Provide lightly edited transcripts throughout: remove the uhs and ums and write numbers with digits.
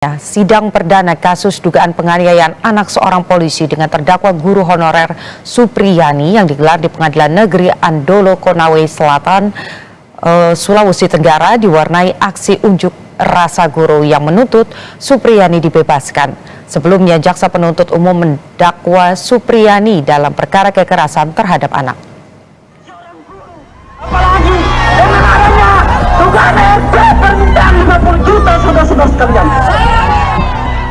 Sidang perdana kasus dugaan penganiayaan anak seorang polisi dengan terdakwa guru honorer Supriyani yang digelar di Pengadilan Negeri Andolo, Konawe Selatan, Sulawesi Tenggara diwarnai aksi unjuk rasa guru yang menuntut Supriyani dibebaskan. Sebelumnya, jaksa penuntut umum mendakwa Supriyani dalam perkara kekerasan terhadap anak. Apalagi dengan adanya dugaan RP permintaan 50 juta saudara-saudara sekalian.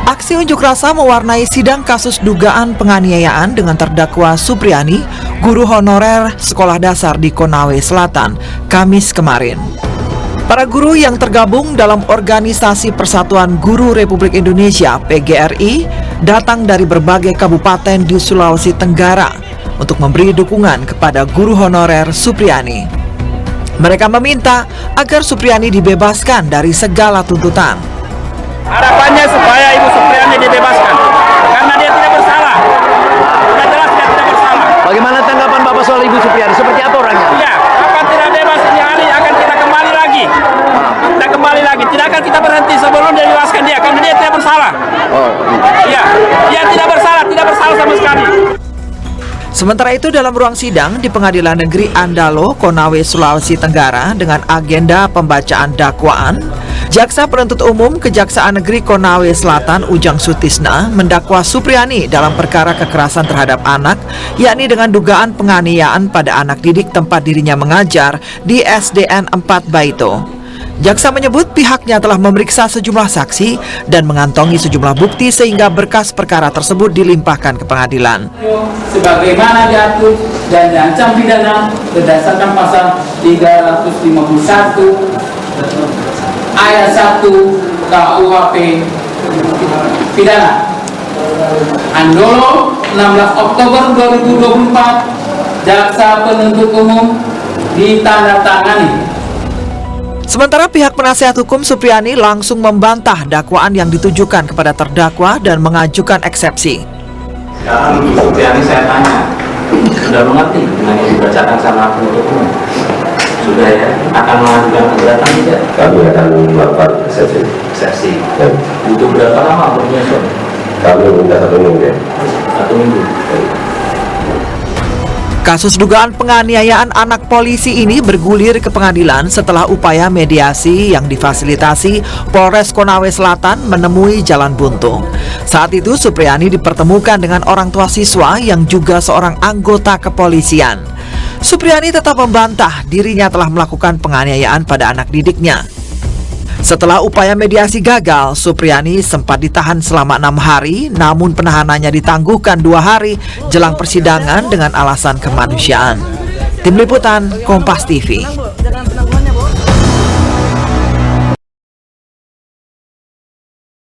Aksi unjuk rasa mewarnai sidang kasus dugaan penganiayaan dengan terdakwa Supriyani, guru honorer sekolah dasar di Konawe Selatan, Kamis kemarin. Para guru yang tergabung dalam Organisasi Persatuan Guru Republik Indonesia (PGRI) datang dari berbagai kabupaten di Sulawesi Tenggara untuk memberi dukungan kepada guru honorer Supriyani. Mereka meminta agar Supriyani dibebaskan dari segala tuntutan. Harapannya supaya Ibu Supriyani dibebaskan karena dia tidak bersalah. Sudah jelas dia tidak bersalah. Bagaimana tanggapan Bapak soal Ibu Supriyani? Seperti apa orangnya? Ya, akan tidak bebas ini hari akan kita kembali lagi. Kita kembali lagi. Tidak akan kita berhenti sebelum dia bebaskan dia karena dia tidak bersalah. Iya, dia tidak bersalah sama sekali. Sementara itu dalam ruang sidang di Pengadilan Negeri Andalo, Konawe, Sulawesi Tenggara dengan agenda pembacaan dakwaan, Jaksa Penuntut Umum Kejaksaan Negeri Konawe Selatan Ujang Sutisna mendakwa Supriyani dalam perkara kekerasan terhadap anak, yakni dengan dugaan penganiayaan pada anak didik tempat dirinya mengajar di SDN 4 Baito. Jaksa menyebut pihaknya telah memeriksa sejumlah saksi dan mengantongi sejumlah bukti sehingga berkas perkara tersebut dilimpahkan ke pengadilan. Sebagaimana diatur dan diancam pidana berdasarkan pasal 351 ayat 1 KUHP pidana. Andolo 16 Oktober 2024, Jaksa Penuntut Umum ditandatangani. Sementara pihak penasihat hukum Supriyani langsung membantah dakwaan yang ditujukan kepada terdakwa dan mengajukan eksepsi. Sekarang Ibu Supriyani saya tanya, sudah mengerti dengan yang dibacakan sama penuntut umum? Sudah ya? Akan mengajukan keberatan tidak? Kami akan melakukan eksepsi. Butuh berapa lama Profesor? Kami minta 1 minggu. 1 minggu. Kasus dugaan penganiayaan anak polisi ini bergulir ke pengadilan setelah upaya mediasi yang difasilitasi Polres Konawe Selatan menemui jalan buntu. Saat itu Supriyani dipertemukan dengan orang tua siswa yang juga seorang anggota kepolisian. Supriyani tetap membantah dirinya telah melakukan penganiayaan pada anak didiknya. Setelah upaya mediasi gagal, Supriyani sempat ditahan selama 6 hari, namun penahanannya ditangguhkan 2 hari jelang persidangan dengan alasan kemanusiaan. Tim Liputan Kompas TV.